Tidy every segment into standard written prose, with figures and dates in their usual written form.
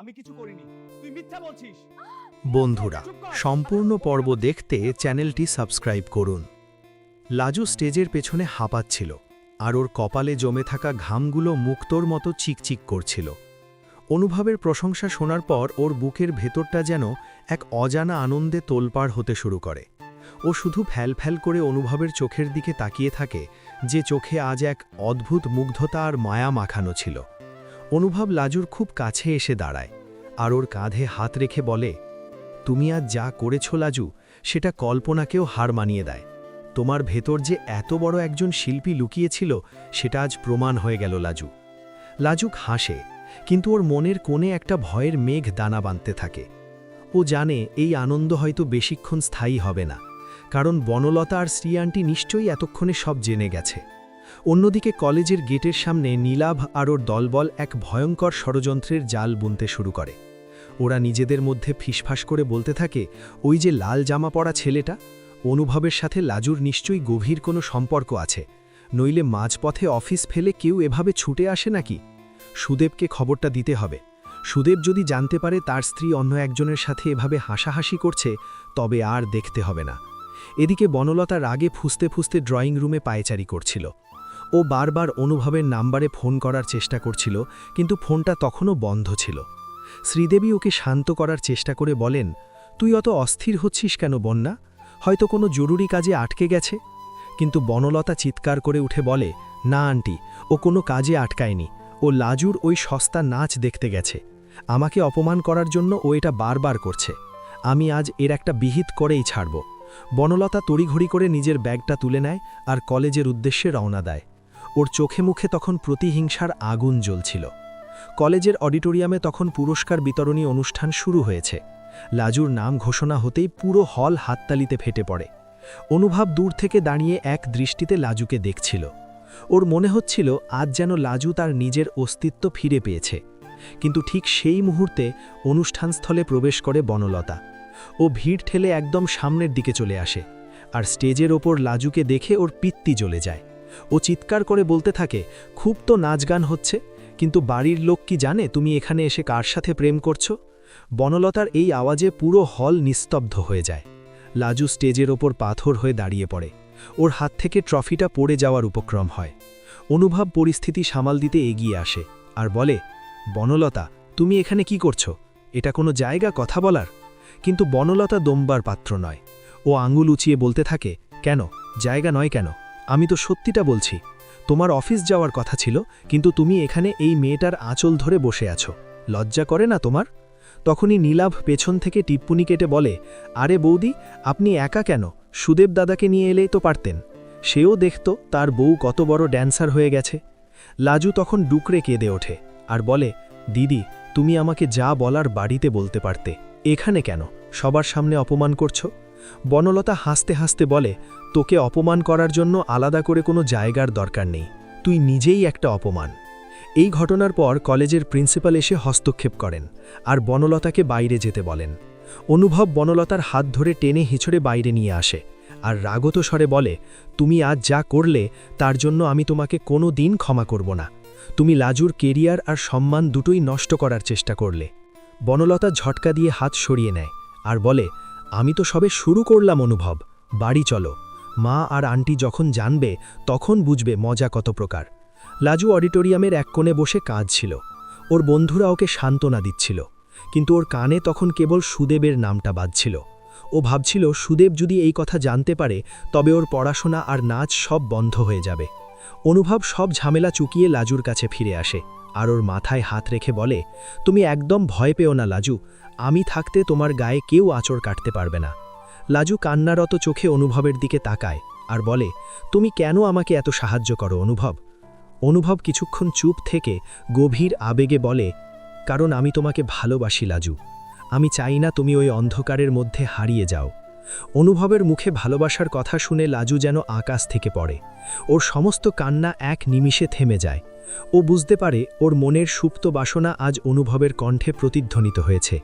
আমি কিছু করিনি, তুই মিথ্যা বলছিস। বন্ধুরা, সম্পূর্ণ পর্ব দেখতে চ্যানেলটি সাবস্ক্রাইব করুন। লাজু স্টেজের পেছনে হাঁপাচ্ছিল, আর ওর কপালে জমে থাকা ঘামগুলো মুক্তোর মতো চিকচিক করছিল। অনুভবের প্রশংসা শোনার পর ওর বুকের ভেতরটা যেন এক অজানা আনন্দে তোলপাড় হতে শুরু করে। ও শুধু ফ্যাল করে অনুভবের চোখের দিকে তাকিয়ে থাকে, যে চোখে আজ এক অদ্ভুত মুগ্ধতা আর মায়া মাখানো ছিল। অনুভব লাজুর খুব কাছে এসে দাঁড়ায়, আর ওর কাঁধে হাত রেখে বলে, তুমি আজ যা করেছ লাজু, সেটা কল্পনাকেও হার মানিয়ে দেয়। তোমার ভেতর যে এত বড় একজন শিল্পী লুকিয়েছিল, সেটা আজ প্রমাণ হয়ে গেল লাজু। লাজুক হাসে, কিন্তু ওর মনের কোণে একটা ভয়ের মেঘ দানা বাঁধতে থাকে। ও জানে এই আনন্দ হয়তো বেশিক্ষণ স্থায়ী হবে না, কারণ বনলতা আর শ্রী আন্টি নিশ্চয়ই এতক্ষণে সব জেনে গেছে। অন্যদিকে কলেজের গেটের সামনে নীলাভ আর ওর দলবল এক ভয়ঙ্কর ষড়যন্ত্রের জাল বুনতে শুরু করে। ওরা নিজেদের মধ্যে ফিসফাস করে বলতে থাকে, ওই যে লাল জামা পরা ছেলেটা, অনুভবের সাথে লাজুর নিশ্চয়ই গভীর কোনো সম্পর্ক আছে, নইলে মাঝপথে অফিস ফেলে কেউ এভাবে ছুটে আসে নাকি। সুদেবকে খবরটা দিতে হবে। সুদেব যদি জানতে পারে তার স্ত্রী অন্য একজনের সাথে এভাবে হাসাহাসি করছে, তবে আর দেখতে হবে না। এদিকে বনলতা রাগে ফুসতে ফুসতে ড্রয়িং রুমে পায়চারি করছিল। ও বারবার অনুভবের নাম্বারে ফোন করার চেষ্টা করছিল, কিন্তু ফোনটা তখনও বন্ধ ছিল। শ্রীদেবী ওকে শান্ত করার চেষ্টা করে বলেন, তুই অত অস্থির হচ্ছিস কেন বন্যা? হয়তো কোনো জরুরি কাজে আটকে গেছে। কিন্তু বনলতা চিৎকার করে উঠে বলে, না আন্টি, ও কোনো কাজে আটকায়নি। ও লাজুর ওই সস্তা নাচ দেখতে গেছে। আমাকে অপমান করার জন্য ও এটা বারবার করছে। আমি আজ এর একটা বিহিত করেই ছাড়ব। বনলতা তড়িঘড়ি করে নিজের ব্যাগটা তুলে নেয় আর কলেজের উদ্দেশ্যে রওনা দেয়। ওর চোখে মুখে তখন প্রতিহিংসার আগুন জ্বলছিল। কলেজের অডিটোরিয়ামে তখন পুরস্কার বিতরণী অনুষ্ঠান শুরু হয়েছে। লাজুর নাম ঘোষণা হতেই পুরো হল হাততালিতে ফেটে পড়ে। অনুভব দূর থেকে দাঁড়িয়ে এক দৃষ্টিতে লাজুকে দেখছিল। ওর মনে হচ্ছিল আজ যেন লাজু তার নিজের অস্তিত্ব ফিরে পেয়েছে। কিন্তু ঠিক সেই মুহূর্তে অনুষ্ঠানস্থলে প্রবেশ করে বনলতা। ও ভিড় ঠেলে একদম সামনের দিকে চলে আসে, আর স্টেজের ওপর লাজুকে দেখে ওর পিত্তি জ্বলে যায়। ও চিৎকার করে বলতে থাকে, খুব তো নাচ গান হচ্ছে, কিন্তু বাড়ির লোক কি জানে তুমি এখানে এসে কার সাথে প্রেম করছো? বনলতার এই আওয়াজে পুরো হল নিস্তব্ধ হয়ে যায়। লাজু স্টেজের ওপর পাথর হয়ে দাঁড়িয়ে পড়ে। ওর হাত থেকে ট্রফিটা পড়ে যাওয়ার উপক্রম হয়। অনুভব পরিস্থিতি সামাল দিতে এগিয়ে আসে আর বলে, বনলতা, তুমি এখানে কি করছো? এটা কোনো জায়গা কথা বলার? কিন্তু বনলতা দমবার পাত্র নয়। ও আঙুল উঁচিয়ে বলতে থাকে, কেন জায়গা নয় কেন? আমি তো সত্যিটা বলছি। তোমার অফিস যাওয়ার কথা ছিল, কিন্তু তুমি এখানে এই মেয়েটার আঁচল ধরে বসে আছো। লজ্জা করে না তোমার? তখনই নীলাভ পেছন থেকে টিপ্পুনি কেটে বলে, আরে বৌদি, আপনি একা কেন? সুদেব দাদাকে নিয়ে এলেই তো পারতেন। সেও দেখত তার বউ কত বড় ড্যান্সার হয়ে গেছে। লাজু তখন ডুকরে কেঁদে ওঠে আর বলে, দিদি, তুমি আমাকে যা বলার বাড়িতে বলতে পারতে, এখানে কেন সবার সামনে অপমান করছো? বনলতা হাসতে হাসতে বলে, তোকে অপমান করার জন্য আলাদা করে কোনো জায়গার দরকার নেই, তুই নিজেই একটা অপমান। এই ঘটনার পর কলেজের প্রিন্সিপাল এসে হস্তক্ষেপ করেন আর বনলতাকে বাইরে যেতে বলেন। অনুভব বনলতার হাত ধরে টেনে হিঁচড়ে বাইরে নিয়ে আসে আর রাগত স্বরে বলে, তুমি আজ যা করলে তার জন্য আমি তোমাকে কোনো দিন ক্ষমা করব না। তুমি লাজুর কেরিয়ার আর সম্মান দুটোই নষ্ট করার চেষ্টা করলে। বনলতা ঝটকা দিয়ে হাত সরিয়ে নেয় আর বলে, আমি তো সবে শুরু করলাম অনুভব, বাড়ি চলো। মা আর আন্টি যখন জানবে তখন বুঝবে মজা কত প্রকার। লাজু অডিটোরিয়ামের এক কোণে বসে কাঁদছিল। ওর বন্ধুরা ওকে সান্ত্বনা দিচ্ছিল, কিন্তু ওর কানে তখন কেবল সুদেবের নামটা বাজছিল। ও ভাবছিল, সুদেব যদি এই কথা জানতে পারে তবে ওর পড়াশোনা আর নাচ সব বন্ধ হয়ে যাবে। অনুভব সব ঝামেলা চুকিয়ে লাজুর কাছে ফিরে আসে আর ওর মাথায় হাত রেখে বলে, তুমি একদম ভয় পেও না লাজু, আমি থাকতে তোমার গায়ে কেউ আঁচড় কাটতে পারবে না। লাজু কান্নারত চোখে অনুভবের দিকে তাকায় আর বলে, তুমি কেন আমাকে এত সাহায্য করো অনুভব? অনুভব কিছুক্ষণ চুপ থেকে গভীর আবেগে বলে, কারণ আমি তোমাকে ভালোবাসি লাজু। আমি চাই না তুমি ওই অন্ধকারের মধ্যে হারিয়ে যাও। অনুভবের মুখে ভালোবাসার কথা শুনে লাজু যেন আকাশ থেকে পড়ে। ওর সমস্ত কান্না এক নিমিষে থেমে যায়। ও বুঝতে পারে ওর মনের সুপ্ত বাসনা আজ অনুভবের কণ্ঠে প্রতিধ্বনিত হয়েছে।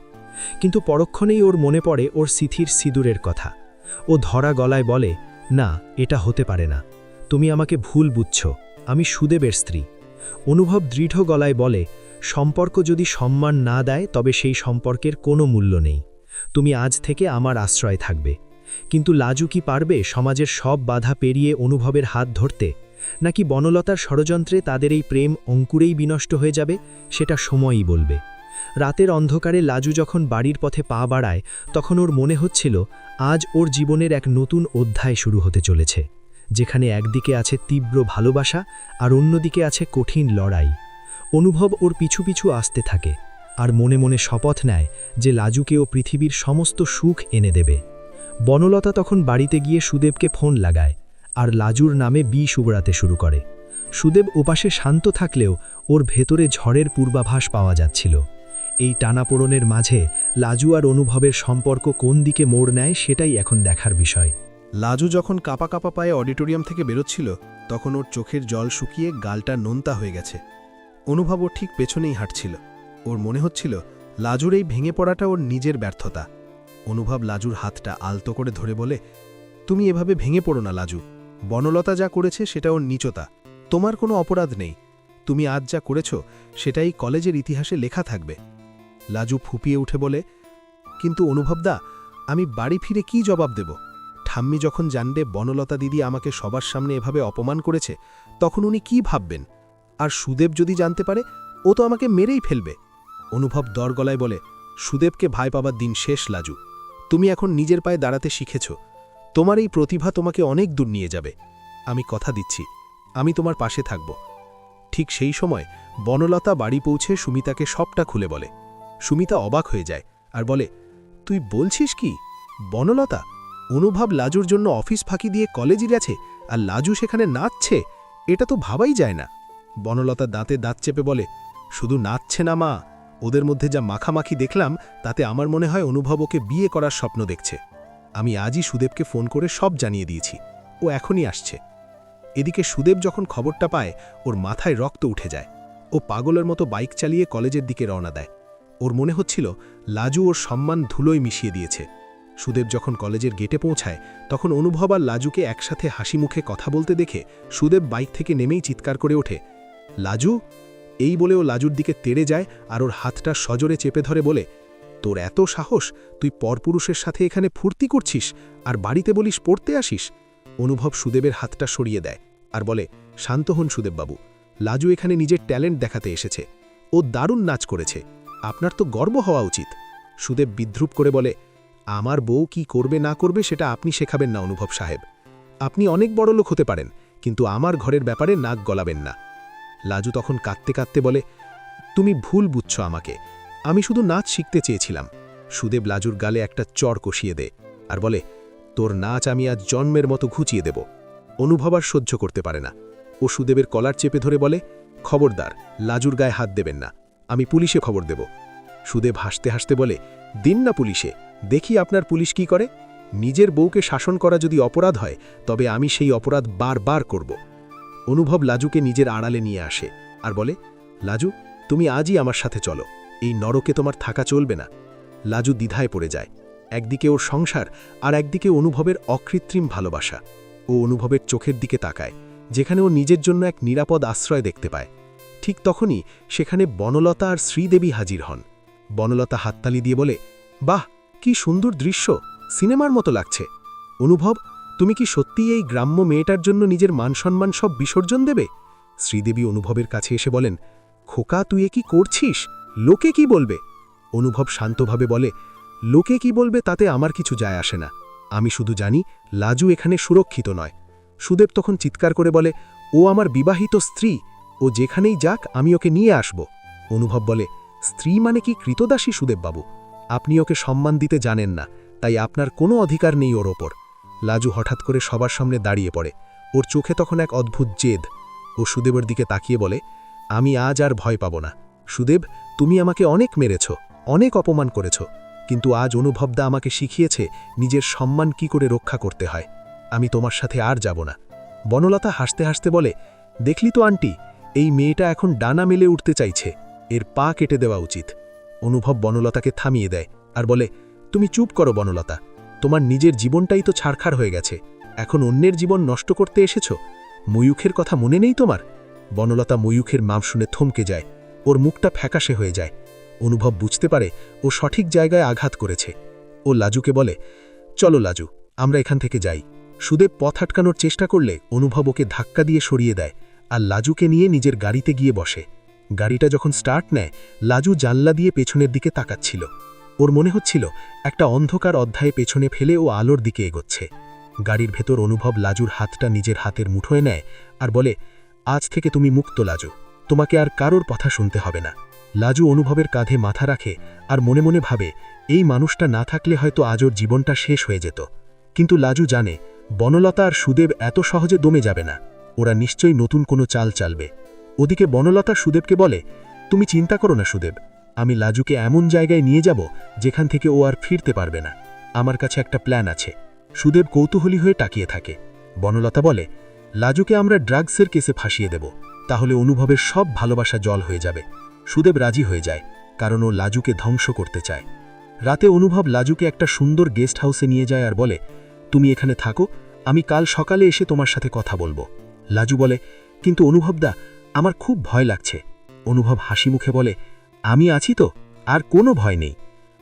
কিন্তু পরক্ষণেই ওর মনে পড়ে ওর সিথির সিঁদুরের কথা। ও ধরা গলায় বলে, না, এটা হতে পারে না, তুমি আমাকে ভুল বুঝছ, আমি সুদেবের স্ত্রী। অনুভব দৃঢ় গলায় বলে, সম্পর্ক যদি সম্মান না দেয় তবে সেই সম্পর্কের কোনো মূল্য নেই। তুমি আজ থেকে আমার আশ্রয় থাকবে। কিন্তু লাজু কি পারবে সমাজের সব বাধা পেরিয়ে অনুভবের হাত ধরতে, নাকি বনলতার ষড়যন্ত্রে তাদের এই প্রেম অঙ্কুরেই বিনষ্ট হয়ে যাবে, সেটা সময়ই বলবে। রাতের অন্ধকারে লাজু যখন বাড়ির পথে পা বাড়ায় তখন ওর মনে হচ্ছিল আজ ওর জীবনের এক নতুন অধ্যায় শুরু হতে চলেছে, যেখানে একদিকে আছে তীব্র ভালোবাসা আর অন্যদিকে আছে কঠিন লড়াই। অনুভব ওর পিছু পিছু আসতে থাকে আর মনে মনে শপথ নেয় যে লাজুকে ও পৃথিবীর সমস্ত সুখ এনে দেবে। বনলতা তখন বাড়িতে গিয়ে সুদেবকে ফোন লাগায় আর লাজুর নামে বিষ উগড়াতে শুরু করে। সুদেব ওপাশে শান্ত থাকলেও ওর ভেতরে ঝড়ের পূর্বাভাস পাওয়া যাচ্ছিল। এই টানাপোড়নের মাঝে লাজু আর অনুভবের সম্পর্ক কোন দিকে মোড় নেয় সেটাই এখন দেখার বিষয়। লাজু যখন কাঁপা কাঁপা পায়ে অডিটোরিয়াম থেকে বেরোচ্ছিল তখন ওর চোখের জল শুকিয়ে গালটা নোনতা হয়ে গেছে। অনুভব ওর ঠিক পেছনেই হাঁটছিল। ওর মনে হচ্ছিল লাজুর এই ভেঙে পড়াটা ওর নিজের ব্যর্থতা। অনুভব লাজুর হাতটা আলতো করে ধরে বলে, তুমি এভাবে ভেঙে পড়ো না লাজু। বনলতা যা করেছে সেটা ওর নীচতা, তোমার কোনো অপরাধ নেই। তুমি আজ যা করেছ সেটাই কলেজের ইতিহাসে লেখা থাকবে। লাজু ফুপিয়ে উঠে বলে, কিন্তু অনুভবদা, আমি বাড়ি ফিরে কি জবাব দেব? ঠাম্মি যখন জানবে বনলতা দিদি আমাকে সবার সামনে এভাবে অপমান করেছে তখন উনি কি ভাববেন? আর সুদেব যদি জানতে পারে, ও তো আমাকে মেরেই ফেলবে। অনুভব দর গলায় বলে, সুদেবকে ভয় পাবার দিন শেষ লাজু। তুমি এখন নিজের পায়ে দাঁড়াতে শিখেছ। তোমার এই প্রতিভা তোমাকে অনেক দূর নিয়ে যাবে। আমি কথা দিচ্ছি, আমি তোমার পাশে থাকব। ঠিক সেই সময় বনলতা বাড়ি পৌঁছে সুমিতাকে সবটা খুলে বলে। সুমিতা অবাক হয়ে যায় আর বলে, তুই বলছিস কি? বনলতা, অনুভব লাজুর জন্য অফিস ফাঁকি দিয়ে কলেজে গেছে আর লাজু সেখানে নাচছে? এটা তো ভাবাই যায় না। বনলতা দাঁতে দাঁত চেপে বলে, শুধু নাচছে না মা, ওদের মধ্যে যা মাখামাখি দেখলাম তাতে আমার মনে হয় অনুভব ওকে বিয়ে করার স্বপ্ন দেখছে। আমি আজই সুদেবকে ফোন করে সব জানিয়ে দিয়েছি, ও এখনই আসছে। এদিকে সুদেব যখন খবরটা পায় ওর মাথায় রক্ত উঠে যায়। ও পাগলের মতো বাইক চালিয়ে কলেজের দিকে রওনা দেয়। ওর মনে হচ্ছিল লাজু ওর সম্মান ধুলোয় মিশিয়ে দিয়েছে। সুদেব যখন কলেজের গেটে পৌঁছায় তখন অনুভব আর লাজুকে একসাথে হাসি মুখে কথা বলতে দেখে সুদেব বাইক থেকে নেমেই চিৎকার করে ওঠে, লাজু! এই বলে ও লাজুর দিকে তেড়ে যায় আর ওর হাতটা সজোরে চেপে ধরে বলে, তোর এত সাহস, তুই পরপুরুষের সাথে এখানে ফুর্তি করছিস আর বাড়িতে বলিস পড়তে আসিস? অনুভব সুদেবের হাতটা সরিয়ে দেয় আর বলে, শান্ত হন সুদেববাবু, লাজু এখানে নিজের ট্যালেন্ট দেখাতে এসেছে। ও দারুণ নাচ করেছে, আপনার তো গর্ব হওয়া উচিত। সুদেব বিদ্রুপ করে বলে, আমার বউ কি করবে না করবে সেটা আপনি শেখাবেন না অনুভব সাহেব। আপনি অনেক বড় লোক হতে পারেন, কিন্তু আমার ঘরের ব্যাপারে নাক গলাবেন না। লাজু তখন কাঁদতে কাঁদতে বলে, তুমি ভুল বুঝছ আমাকে, আমি শুধু নাচ শিখতে চেয়েছিলাম। সুদেব লাজুর গালে একটা চড় কষিয়ে দেয় আর বলে, তোর নাচ আমি আজ জন্মের মতো ঘুচিয়ে দেব। অনুভব আর সহ্য করতে পারে না। ও সুদেবের কলার চেপে ধরে বলে, খবরদার, লাজুর গায়ে হাত দেবেন না, আমি পুলিশে খবর দেব। সুদেব হাসতে হাসতে বলে, দিন না পুলিশে, দেখি আপনার পুলিশ কি করে। নিজের বউকে শাসন করা যদি অপরাধ হয় তবে আমি সেই অপরাধ বারবার করব। অনুভব লাজুকে নিজের আড়ালে নিয়ে আসে আর বলে, লাজু, তুমি আজই আমার সাথে চলো, এই নরকে তোমার থাকা চলবে না। লাজু দ্বিধায় পড়ে যায়। একদিকে ওর সংসার আর একদিকে অনুভবের অকৃত্রিম ভালোবাসা। ও অনুভবের চোখের দিকে তাকায়, যেখানে ও নিজের জন্য এক নিরাপদ আশ্রয় দেখতে পায়। ঠিক তখনই সেখানে বনলতা আর শ্রীদেবী হাজির হন। বনলতা হাততালি দিয়ে বলে, বাহ, কি সুন্দর দৃশ্য, সিনেমার মতো লাগছে। অনুভব, তুমি কি সত্যি এই গ্রাম্য মেয়েটার জন্য নিজের মানসম্মান সব বিসর্জন দেবে? শ্রীদেবী অনুভবের কাছে এসে বলেন, খোকা, তুই এ কি করছিস? লোকে কি বলবে? অনুভব শান্তভাবে বলে, লোকে কি বলবে তাতে আমার কিছু যায় আসে না, আমি শুধু জানি লাজু এখানে সুরক্ষিত নয়। সুদেব তখন চিৎকার করে বলে, ও আমার বিবাহিত স্ত্রী, ও যেখানেই যাক আমি ওকে নিয়ে আসব। অনুভব বলে, স্ত্রী মানে কি কৃতদাসী সুদেববাবু? আপনি ওকে সম্মান দিতে জানেন না, তাই আপনার কোনো অধিকার নেই ওর ওপর। লাজু হঠাৎ করে সবার সামনে দাঁড়িয়ে পড়ে। ওর চোখে তখন এক অদ্ভুত জেদ। ও সুদেবের দিকে তাকিয়ে বলে, আমি আজ আর ভয় পাব না। সুদেব, তুমি আমাকে অনেক মেরেছ, অনেক অপমান করেছ, কিন্তু আজ অনুভবদা আমাকে শিখিয়েছে নিজের সম্মান কি করে রক্ষা করতে হয়। আমি তোমার সাথে আর যাব না। বনলতা হাসতে হাসতে বলে, দেখলি তো আন্টি, এই মেয়েটা এখন ডানা মেলে উঠতে চাইছে, এর পা কেটে দেওয়া উচিত। অনুভব বনলতাকে থামিয়ে দেয় আর বলে, তুমি চুপ করো বনলতা, তোমার নিজের জীবনটাই তো ছারখার হয়ে গেছে, এখন অন্যের জীবন নষ্ট করতে এসেছ? ময়ূখের কথা মনে নেই তোমার? বনলতা ময়ূখের নাম শুনে থমকে যায় ওর মুখটা ফ্যাকাশে হয়ে যায়। অনুভব বুঝতে পারে ও সঠিক জায়গায় আঘাত করেছে। ও লাজুকে বলে, চলো লাজু, আমরা এখান থেকে যাই। সুদেব পথ আটকানোর চেষ্টা করলে অনুভব ওকে ধাক্কা দিয়ে সরিয়ে দেয় আর লাজুকে নিয়ে নিজের গাড়িতে গিয়ে বসে। গাড়িটা যখন স্টার্ট নেয়, লাজু জানলা দিয়ে পেছনের দিকে তাকাচ্ছিল। ওর মনে হচ্ছিল একটা অন্ধকার অধ্যায়ে পেছনে ফেলে ও আলোর দিকে এগোচ্ছে। গাড়ির ভেতর অনুভব লাজুর হাতটা নিজের হাতের মুঠোয় নেয় আর বলে, আজ থেকে তুমি মুক্ত লাজু, তোমাকে আর কারোর কথা শুনতে হবে না। লাজু অনুভবের কাঁধে মাথা রাখে আর মনে মনে ভাবে, এই মানুষটা না থাকলে হয়তো আজ ওর জীবনটা শেষ হয়ে যেত। কিন্তু লাজু জানে বনলতা আর সুদেব এত সহজে দমে যাবে না, ওরা নিশ্চয়ই নতুন কোনো চাল চালবে। ওদিকে বনলতা সুদেবকে বলে, তুমি চিন্তা করো না সুদেব, আমি লাজুকে এমন জায়গায় নিয়ে যাব যেখান থেকে ও আর ফিরতে পারবে না। আমার কাছে একটা প্ল্যান আছে। সুদেব কৌতূহলী হয়ে তাকিয়ে থাকে। বনলতা বলে, লাজুকে আমরা ড্রাগসের কেসে ফাঁসিয়ে দেব, তাহলে অনুভবের সব ভালোবাসা জল হয়ে যাবে। সুদেব রাজি হয়ে যায়, কারণ ও লাজুকে ধ্বংস করতে চায়। রাতে অনুভব লাজুকে একটা সুন্দর গেস্ট হাউসে নিয়ে যায় আর বলে, তুমি এখানে থাকো, আমি কাল সকালে এসে তোমার সাথে কথা বলবো। লাজু বলে, কিন্তু অনুভবদা, আমার খুব ভয় লাগছে। অনুভব হাসি মুখে বলে, আমি আছি তো, আর কোনো ভয় নেই।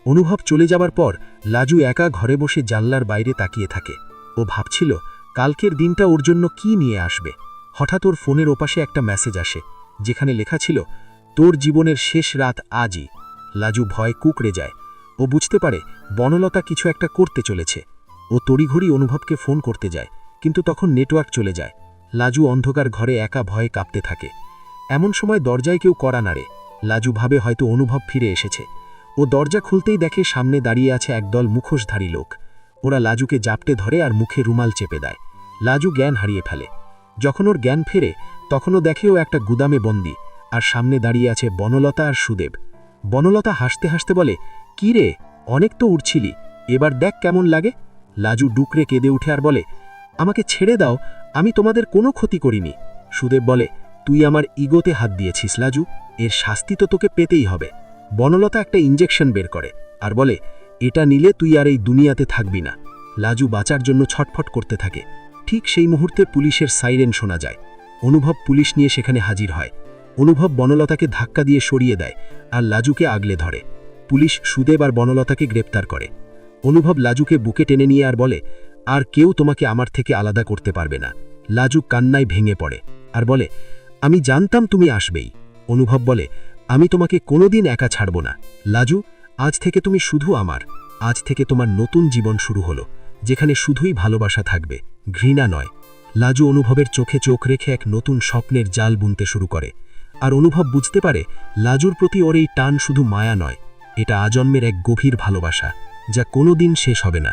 অনুভব চলে যাবার পর লাজু একা ঘরে বসে জানলার বাইরে তাকিয়ে থাকে। ও ভাবছিল কালকের দিনটা ওর জন্য কি নিয়ে আসবে। হঠাৎ ওর ফোনের ওপাশে একটা মেসেজ আসে, যেখানে লেখা ছিল, তোর জীবনের শেষ রাত আজই। লাজু ভয় কুঁকড়ে যায়। ও বুঝতে পারে বনলতা কিছু একটা করতে চলেছে। ও তড়িঘড়ি অনুভবকে ফোন করতে যায়, কিন্তু তখন নেটওয়ার্ক চলে যায়। লাজু অন্ধকার ঘরে একা ভয়ে কাঁপতে থাকে। এমন সময় দরজায় কেউ কড়া নাড়ে। লাজু ভাবে হয়তো অনুভব ফিরে এসেছে। ও দরজা খুলতেই দেখে সামনে দাঁড়িয়ে আছে একদল মুখোশধারী লোক। ওরা লাজুকে জাপটে ধরে আর মুখে রুমাল চেপে দেয়। লাজু জ্ঞান হারিয়ে ফেলে। যখন ওর জ্ঞান ফেরে, তখনও দেখে ও একটা গুদামে বন্দী, আর সামনে দাঁড়িয়ে আছে বনলতা আর সুদেব। বনলতা হাসতে হাসতে বলে, কি রে, অনেক তো উড়ছিলি, এবার দেখ কেমন লাগে। লাজু ডুকরে কেঁদে উঠে আর বলে, আমাকে ছেড়ে দাও, আমি তোমাদের কোনো ক্ষতি করিনি। সুদেব বলে, তুই আমার ইগোতে হাত দিয়েছিস লাজু, এর শাস্তি তো তোকে পেতেই হবে। বনলতা একটা ইঞ্জেকশন বের করে আর বলে, এটা নিলে তুই আর এই দুনিয়াতে থাকবি না। লাজু বাঁচার জন্য ছটফট করতে থাকে। ঠিক সেই মুহূর্তে পুলিশের সাইরেন শোনা যায়। অনুভব পুলিশ নিয়ে সেখানে হাজির হয়। অনুভব বনলতাকে ধাক্কা দিয়ে সরিয়ে দেয় আর লাজুকে আগলে ধরে। পুলিশ সুদেব আর বনলতাকে গ্রেপ্তার করে। অনুভব লাজুকে বুকে টেনে নিয়ে আর বলে, আর কেউ তোমাকে আমার থেকে আলাদা করতে পারবে না। লাজু কান্নায় ভেঙে পড়ে আর বলে, আমি জানতাম তুমি আসবেই। অনুভব বলে, আমি তোমাকে কোনোদিন একা ছাড়ব না। লাজু, আজ থেকে তুমি শুধু আমার। আজ থেকে তোমার নতুন জীবন শুরু হলো, যেখানে শুধুই ভালোবাসা থাকবে, ঘৃণা নয়। লাজু অনুভবের চোখে চোখ রেখে এক নতুন স্বপ্নের জাল বুনতে শুরু করে। আর অনুভব বুঝতে পারে লাজুর প্রতি ওর এই টান শুধু মায়া নয়, এটা আজন্মের এক গভীর ভালোবাসা, যা কোনোদিন শেষ হবে না।